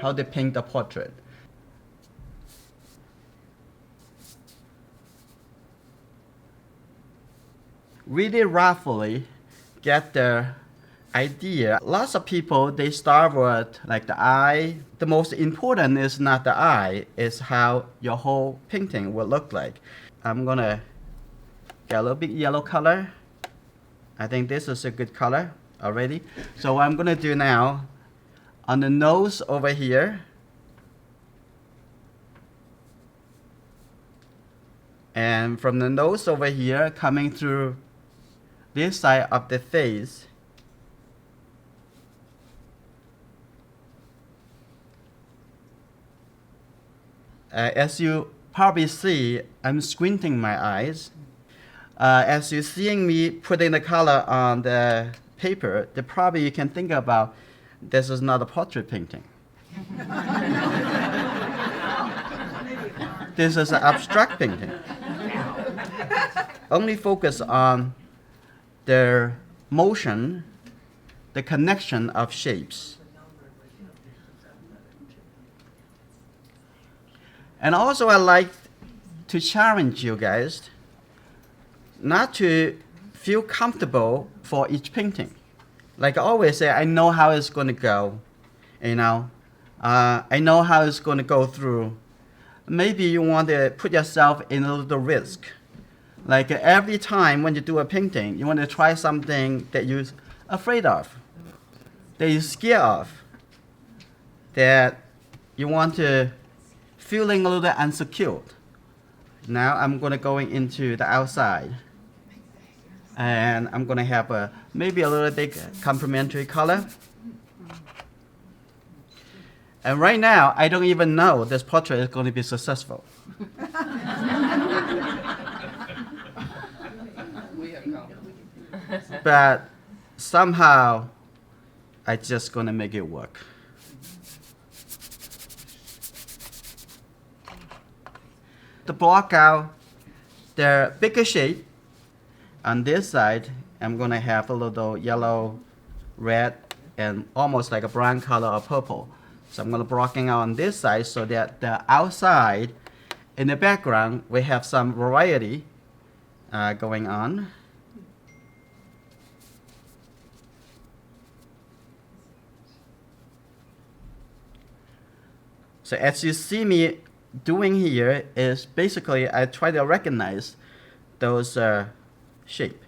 how to paint the portrait. Really roughly get the idea. Lots of people, they start with like the eye. The most important is not the eye, it's how your whole painting will look like. I'm gonna get a little bit yellow color. I think this is a good color already. So what I'm gonna do now, on the nose over here, and from the nose over here coming through this side of the face, as you probably see, I'm squinting my eyes. As you're seeing me putting the color on the paper, probably you can think about this is not a portrait painting. This is an abstract painting. Only focus on the motion, the connection of shapes. And also I like to challenge you guys not to feel comfortable for each painting. Like I always say, I know how it's going to go, you know. I know how it's going to go through. Maybe you want to put yourself in a little risk. Like every time when you do a painting, you want to try something that you're afraid of, that you're scared of, that you want to feeling a little unsecured. Now I'm going to go into the outside. And I'm going to have maybe a little bit complementary color. And right now, I don't even know this portrait is going to be successful. But somehow, I'm just going to make it work. To block out the bigger shape, on this side, I'm going to have a little yellow, red, and almost like a brown color or purple. So I'm going to blocking out on this side so that the outside, in the background, we have some variety going on. So as you see me doing here is basically I try to recognize those shape.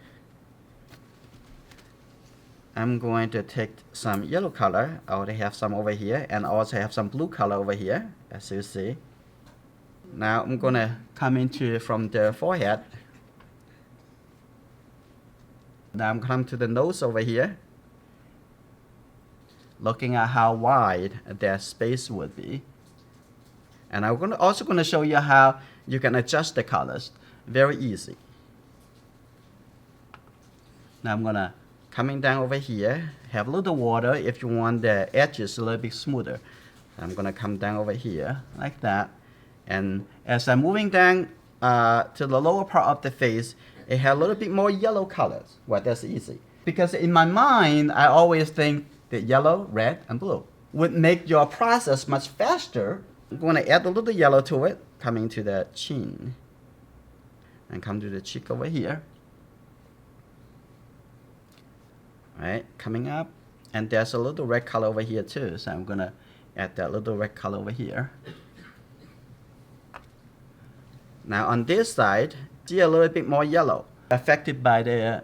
I'm going to take some yellow color. I already have some over here, and I also have some blue color over here, as you see. Now I'm going to come into from the forehead. Now I'm coming to the nose over here, looking at how wide that space would be. And I'm also going to show you how you can adjust the colors very easy. Now I'm going to coming down over here, have a little water if you want the edges a little bit smoother. I'm going to come down over here like that. And as I'm moving down to the lower part of the face, it has a little bit more yellow colors. Well, that's easy. Because in my mind, I always think that yellow, red, and blue would make your process much faster. I'm going to add a little yellow to it, coming to the chin. And come to the cheek over here. Right, coming up, and there's a little red color over here too, so I'm gonna add that little red color over here. Now on this side, see a little bit more yellow, affected by the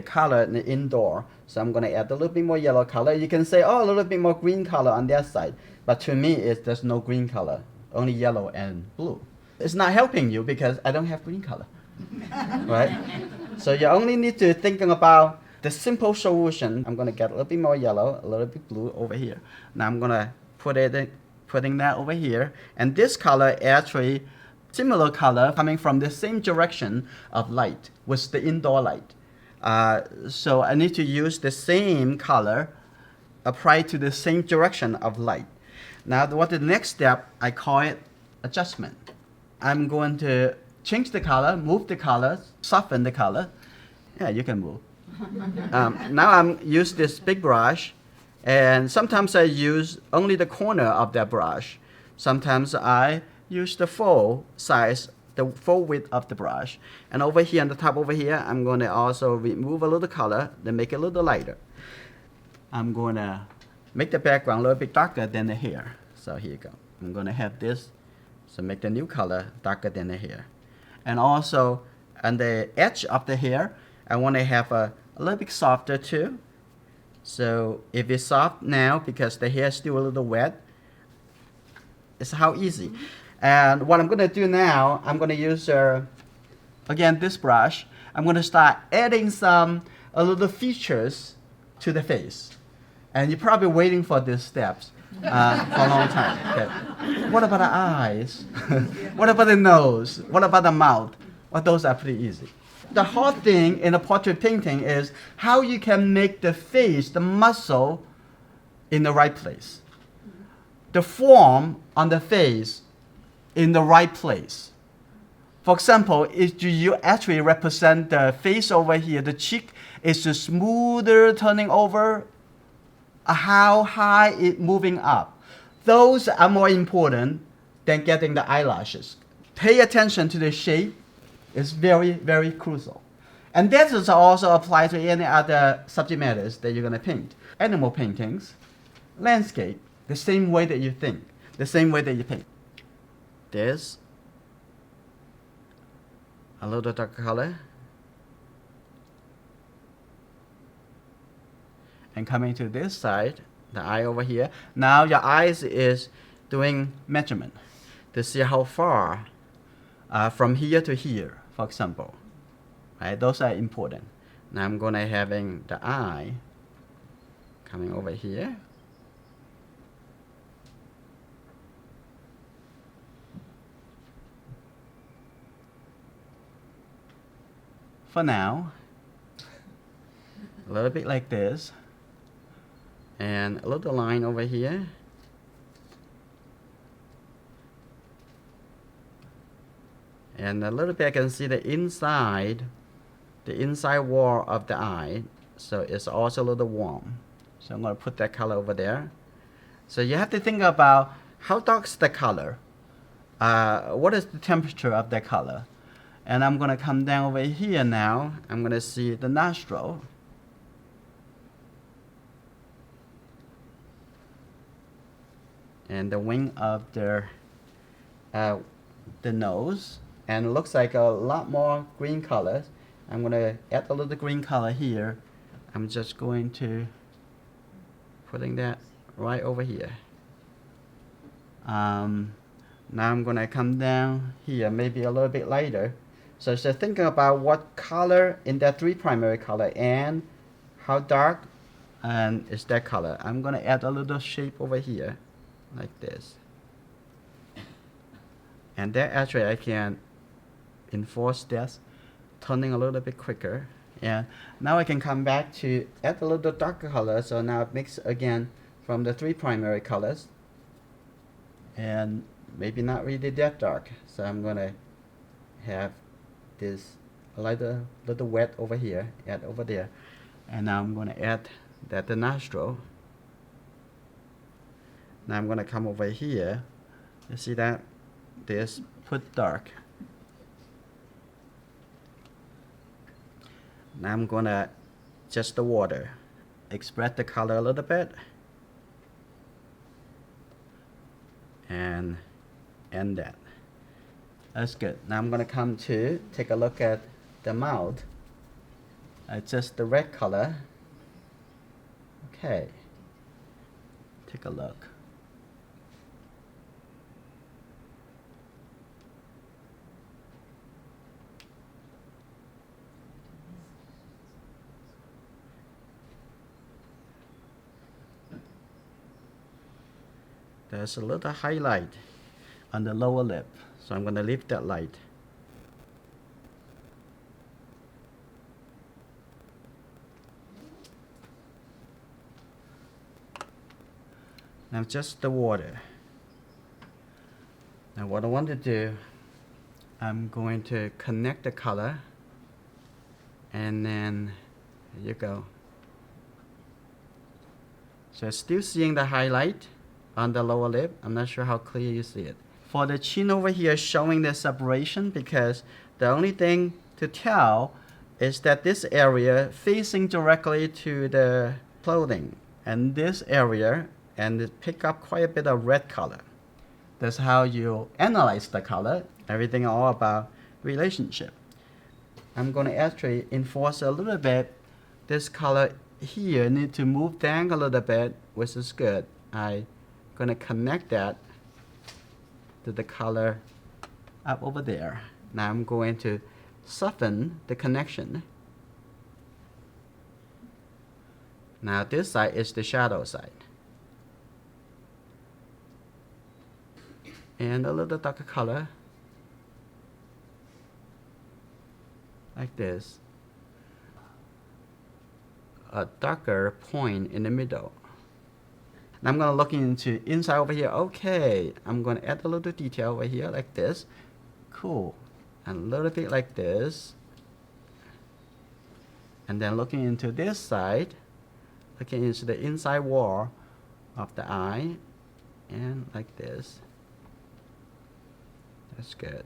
color in the indoor, so I'm gonna add a little bit more yellow color. You can say, oh, a little bit more green color on that side, but to me, there's no green color, only yellow and blue. It's not helping you because I don't have green color, right? So you only need to think about the simple solution. I'm going to get a little bit more yellow, a little bit blue over here. Now I'm going to putting that over here. And this color actually similar color coming from the same direction of light with the indoor light. So I need to use the same color applied to the same direction of light. Now what the next step, I call it adjustment. I'm going to change the color, move the color, soften the color. Yeah, you can move. Now I'm use this big brush And sometimes I use only the corner of that brush. Sometimes I use the full size, the full width of the brush. And over here on the top over here, I'm going to also remove a little color, then make it a little lighter. I'm going to make the background a little bit darker than the hair. So here you go. I'm going to have this, so make the new color darker than the hair. And also on the edge of the hair, I want to have a little bit softer too. So if it's soft now, because the hair is still a little wet, it's how easy. And what I'm going to do now, I'm going to use, again, this brush. I'm going to start adding some little features to the face. And you're probably waiting for these steps for a long time. Okay. What about the eyes? What about the nose? What about the mouth? Well, those are pretty easy. The hard thing in a portrait painting is how you can make the face, the muscle, in the right place. The form on the face in the right place. For example, do you actually represent the face over here, the cheek is the smoother turning over, how high it moving up. Those are more important than getting the eyelashes. Pay attention to the shape. It's very, very crucial. And that is also applied to any other subject matters that you're going to paint. Animal paintings, landscape, the same way that you think, the same way that you paint. This, a little darker color. And coming to this side, the eye over here. Now your eyes is doing measurement to see how far from here to here, for example. Right? Those are important. Now I'm going to having the eye coming over here. For now, a little bit like this. And a little line over here. And a little bit I can see the inside wall of the eye. So it's also a little warm. So I'm going to put that color over there. So you have to think about how dark is the color. What is the temperature of that color? And I'm going to come down over here now. I'm going to see the nostril. And the wing of the nose. And it looks like a lot more green colors. I'm going to add a little green color here. I'm just going to putting that right over here. Now I'm going to come down here, maybe a little bit lighter. So just thinking about what color in that three primary color and how dark and is that color. I'm going to add a little shape over here like this. And then actually I can enforce this, turning a little bit quicker. And now I can come back to add a little darker color. So now it mix again from the three primary colors. And maybe not really that dark. So I'm gonna have this lighter little wet over here, add over there. And now I'm gonna add that the nostril. Now I'm gonna come over here. You see that? This put dark. Now I'm gonna just the water. Express the color a little bit. And that. That's good. Now I'm gonna come to take a look at the mouth. Just the red color. Okay. Take a look. There's a little highlight on the lower lip, so I'm going to leave that light. Now just the water. Now what I want to do, I'm going to connect the color, and then there you go. So still seeing the highlight on the lower lip. I'm not sure how clear you see it. For the chin over here, showing the separation, because the only thing to tell is that this area facing directly to the clothing, and this area, and it pick up quite a bit of red color. That's how you analyze the color. Everything all about relationship. I'm going to actually enforce a little bit. This color here need to move down a little bit, which is good. I'm going to connect that to the color up over there. Now I'm going to soften the connection. Now this side is the shadow side. And a little darker color, like this. A darker point in the middle. And I'm going to look into inside over here. Okay, I'm going to add a little detail over here like this. Cool. And a little bit like this. And then looking into this side, looking into the inside wall of the eye, and like this. That's good.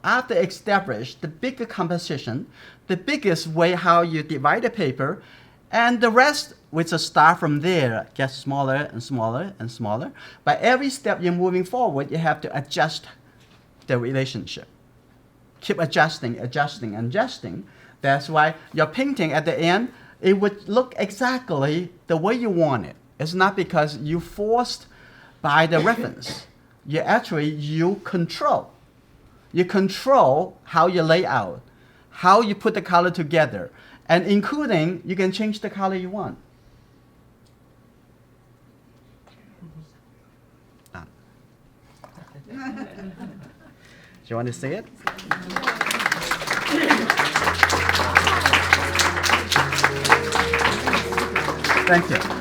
After establish the bigger composition, the biggest way how you divide the paper, and the rest with a start from there gets smaller and smaller and smaller. By every step you're moving forward, you have to adjust the relationship. Keep adjusting, adjusting, adjusting. That's why your painting at the end, it would look exactly the way you want it. It's not because you forced by the reference. You control. You control how you lay out, how you put the color together, and including you can change the color you want. Done. Do you want to see it? Thank you.